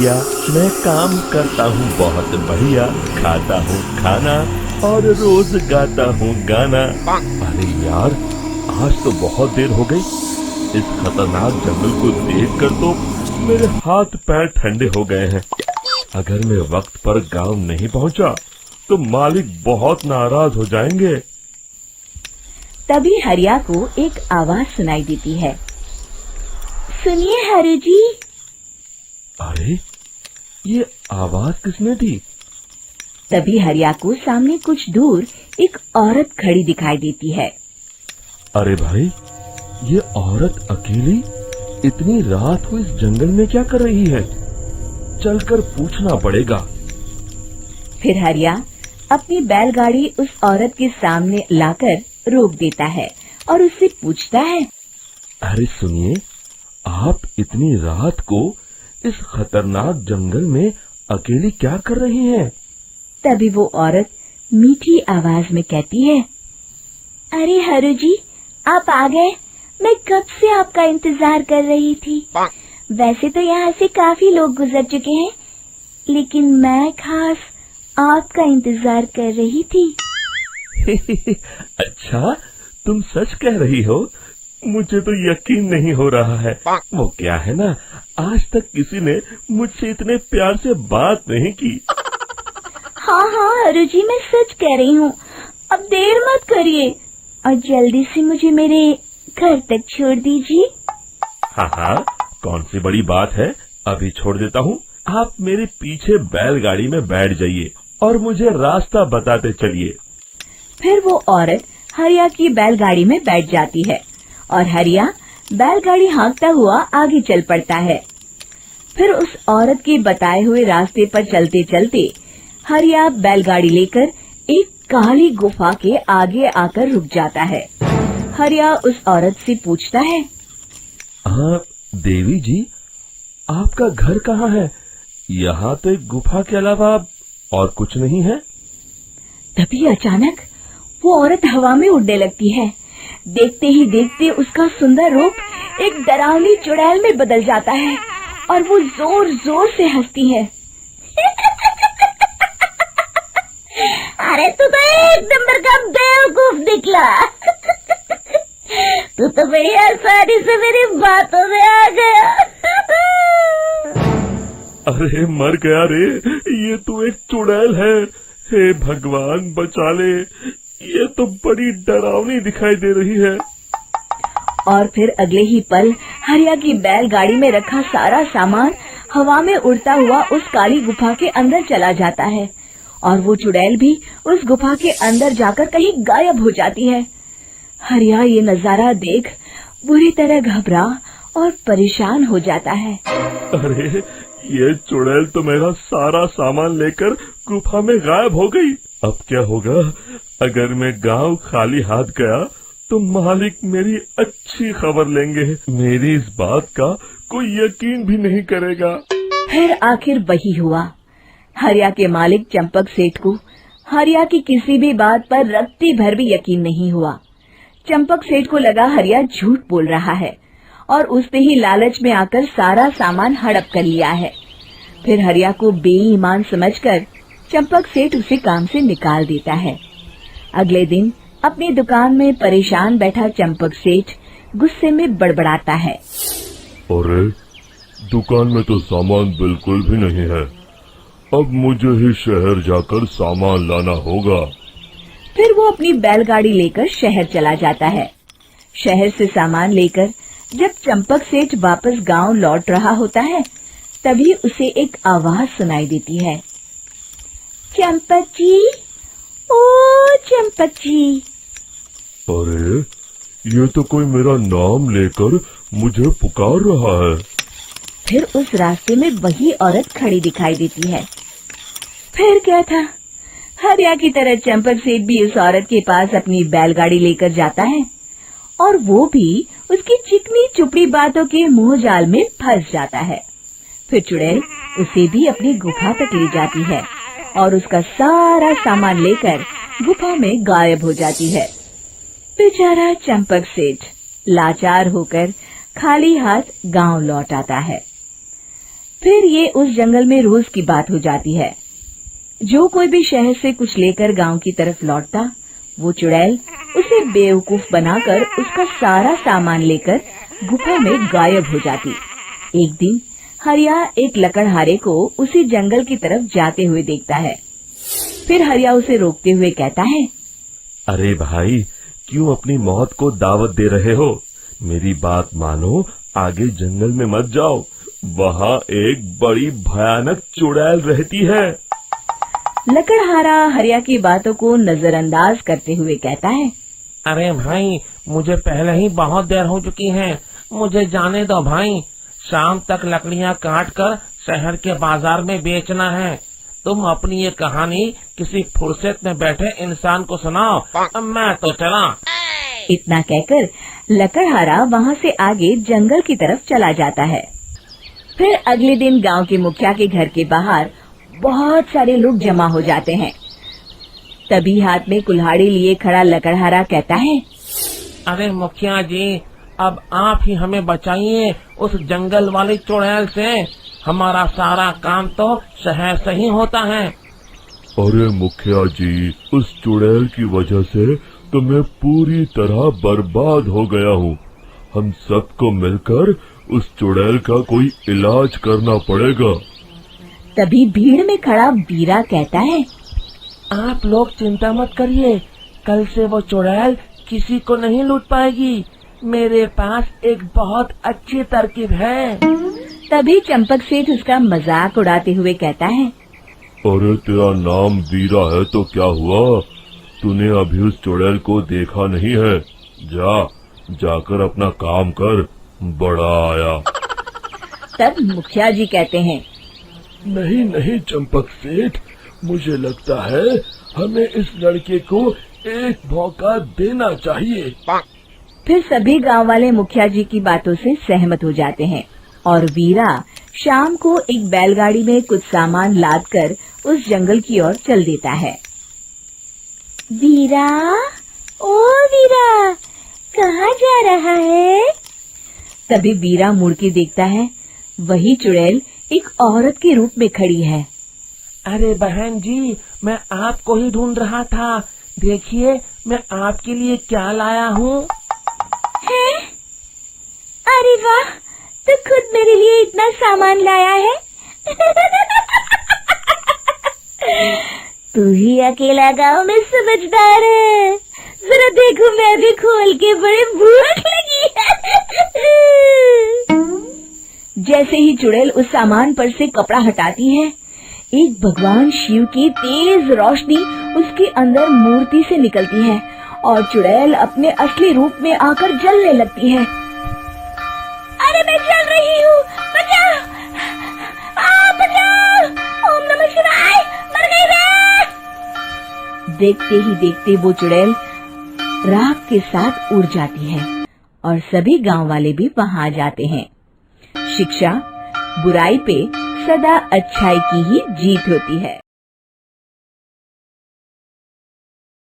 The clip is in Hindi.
भैया, मैं काम करता हूँ बहुत बढ़िया, खाता हूँ खाना और रोज गाता हूँ गाना। अरे यार, आज तो बहुत देर हो गई। इस खतरनाक जंगल को देखकर तो मेरे हाथ पैर ठंडे हो गए हैं। अगर मैं वक्त पर गांव नहीं पहुंचा तो मालिक बहुत नाराज हो जाएंगे। तभी हरिया को एक आवाज सुनाई देती है। सुनिए हरु जी। अरे, ये आवाज किसने दी? तभी हरिया को सामने कुछ दूर एक औरत खड़ी दिखाई देती है। अरे भाई, ये औरत अकेली इतनी रात को इस जंगल में क्या कर रही है? चलकर पूछना पड़ेगा। फिर हरिया अपनी बैलगाड़ी उस औरत के सामने लाकर रोक देता है और उससे पूछता है। अरे सुनिए, आप इतनी रात को इस खतरनाक जंगल में अकेली क्या कर रही हैं? तभी वो औरत मीठी आवाज में कहती है, अरे हरु जी, आप आ गए। मैं कब से आपका इंतजार कर रही थी। वैसे तो यहाँ से काफी लोग गुजर चुके हैं, लेकिन मैं खास आपका इंतजार कर रही थी। अच्छा, तुम सच कह रही हो? मुझे तो यकीन नहीं हो रहा है। वो क्या है ना, आज तक किसी ने मुझसे इतने प्यार से बात नहीं की। हाँ हाँ हरु जी, मैं सच कह रही हूँ। अब देर मत करिए और जल्दी से मुझे मेरे घर तक छोड़ दीजिए। हाँ हाँ, कौन सी बड़ी बात है, अभी छोड़ देता हूँ। आप मेरे पीछे बैलगाड़ी में बैठ जाइए और मुझे रास्ता बताते चलिए। फिर वो औरत हरिया की बैलगाड़ी में बैठ जाती है और हरिया बैलगाड़ी हाँकता हुआ आगे चल पड़ता है। फिर उस औरत के बताए हुए रास्ते पर चलते चलते हरिया बैलगाड़ी लेकर एक काली गुफा के आगे आकर रुक जाता है। हरिया उस औरत से पूछता है, हाँ देवी जी, आपका घर कहाँ है? यहाँ तो एक गुफा के अलावा और कुछ नहीं है। तभी अचानक वो औरत हवा में उड़ने लगती है। देखते ही देखते उसका सुंदर रूप एक डरावनी चुड़ैल में बदल जाता है और वो जोर जोर से हंसती है। अरे तू तो एक नंबर का बेवकूफ निकला। तू तो बड़ी आसानी से मेरी बातों में आ गया। अरे मर गया रे, ये तो एक चुड़ैल है। हे भगवान बचा ले, ये तो बड़ी डरावनी दिखाई दे रही है। और फिर अगले ही पल हरिया की बैलगाड़ी में रखा सारा सामान हवा में उड़ता हुआ उस काली गुफा के अंदर चला जाता है और वो चुड़ैल भी उस गुफा के अंदर जाकर कहीं गायब हो जाती है। हरिया ये नजारा देख बुरी तरह घबरा और परेशान हो जाता है। अरे, ये चुड़ैल तो मेरा सारा सामान लेकर गुफा में गायब हो गई। अब क्या होगा? अगर मैं गांव खाली हाथ गया तो मालिक मेरी अच्छी खबर लेंगे। मेरी इस बात का कोई यकीन भी नहीं करेगा। फिर आखिर वही हुआ। हरिया के मालिक चंपक सेठ को हरिया की किसी भी बात पर रत्ती भर भी यकीन नहीं हुआ। चंपक सेठ को लगा हरिया झूठ बोल रहा है और उसने ही लालच में आकर सारा सामान हड़प कर लिया है। फिर हरिया को बेईमान समझकर चंपक सेठ उसे काम से निकाल देता है। अगले दिन अपनी दुकान में परेशान बैठा चंपक सेठ गुस्से में बड़बड़ाता है। अरे, दुकान में तो सामान बिल्कुल भी नहीं है। अब मुझे ही शहर जाकर सामान लाना होगा। फिर वो अपनी बैलगाड़ी लेकर शहर चला जाता है। शहर से सामान लेकर जब चंपक सेठ वापस गांव लौट रहा होता है, तभी उसे एक आवाज सुनाई देती है। चंपक जी, ओ चंपक जी। अरे, ये तो कोई मेरा नाम लेकर मुझे पुकार रहा है। फिर उस रास्ते में वही औरत खड़ी दिखाई देती है। फिर क्या था, हरिया की तरह चंपक सेठ भी उस औरत के पास अपनी बैलगाड़ी लेकर जाता है और वो भी उसकी चिकनी चुपड़ी बातों के मुंह जाल में फंस जाता है। फिर चुड़ैल उसे भी अपनी गुफा तक ले जाती है और उसका सारा सामान लेकर गुफा में गायब हो जाती है। बेचारा चंपक सेठ लाचार होकर खाली हाथ गांव लौट आता है। फिर ये उस जंगल में रोज की बात हो जाती है। जो कोई भी शहर से कुछ लेकर गांव की तरफ लौटता, वो चुड़ैल उसे बेवकूफ बनाकर उसका सारा सामान लेकर गुफा में गायब हो जाती। एक दिन हरिया एक लकड़हारे को उसी जंगल की तरफ जाते हुए देखता है। फिर हरिया उसे रोकते हुए कहता है, अरे भाई, क्यों अपनी मौत को दावत दे रहे हो? मेरी बात मानो, आगे जंगल में मत जाओ, वहाँ एक बड़ी भयानक चुड़ैल रहती है। लकड़हारा हरिया की बातों को नजरअंदाज करते हुए कहता है, अरे भाई, मुझे पहले ही बहुत देर हो चुकी है, मुझे जाने दो भाई। शाम तक लकड़ियाँ काट कर शहर के बाजार में बेचना है। तुम अपनी ये कहानी किसी फुर्सत में बैठे इंसान को सुनाओ, मैं तो चला। इतना कहकर लकड़हारा वहाँ से आगे जंगल की तरफ चला जाता है। फिर अगले दिन गांव के मुखिया के घर के बाहर बहुत सारे लोग जमा हो जाते हैं। तभी हाथ में कुल्हाड़ी लिए खड़ा लकड़हारा कहता है, अरे मुखिया जी, अब आप ही हमें बचाइए उस जंगल वाली चुड़ैल से। हमारा सारा काम तो शहर से ही होता है। अरे मुखिया जी, उस चुड़ैल की वजह से तो मैं पूरी तरह बर्बाद हो गया हूँ। हम सबको मिलकर उस चुड़ैल का कोई इलाज करना पड़ेगा। तभी भीड़ में खड़ा वीरा कहता है, आप लोग चिंता मत करिए, कल से वो चुड़ैल किसी को नहीं लूट पाएगी। मेरे पास एक बहुत अच्छी तरकीब है। तभी चंपक सेठ उसका मजाक उड़ाते हुए कहता है, अरे तेरा नाम वीरा है तो क्या हुआ? तूने अभी उस चुड़ैल को देखा नहीं है? जाकर अपना काम कर, बड़ा आया। तब मुखिया जी कहते हैं, नहीं चंपक सेठ, मुझे लगता है हमें इस लड़के को एक मौका देना चाहिए। फिर सभी गांव वाले मुखिया जी की बातों से सहमत हो जाते हैं और वीरा शाम को एक बैलगाड़ी में कुछ सामान लादकर उस जंगल की ओर चल देता है। वीरा, ओ वीरा, कहाँ जा रहा है? तभी वीरा मुड़ के देखता है, वही चुड़ैल एक औरत के रूप में खड़ी है। अरे बहन जी, मैं आपको ही ढूंढ रहा था। देखिए, मैं आपके लिए क्या लाया हूँ। हैं? अरे वाह, तो खुद मेरे लिए इतना सामान लाया है। तू ही अकेला गांव में समझदार है। जरा देखो, मैं भी खोल के, बड़े भूख लगी है। जैसे ही चुड़ैल उस सामान पर से कपड़ा हटाती है, एक भगवान शिव की तेज रोशनी उसके अंदर मूर्ति से निकलती है और चुड़ैल अपने असली रूप में आकर जलने लगती है। अरे मैं जल रही हूँ, बचाओ! बचाओ! ओम नमः शिवाय, मर गई मैं! देखते ही देखते वो चुड़ैल राख के साथ उड़ जाती है और सभी गांव वाले भी वहां जाते हैं। शिक्षा बुराई पे सदा अच्छाई की ही जीत होती है।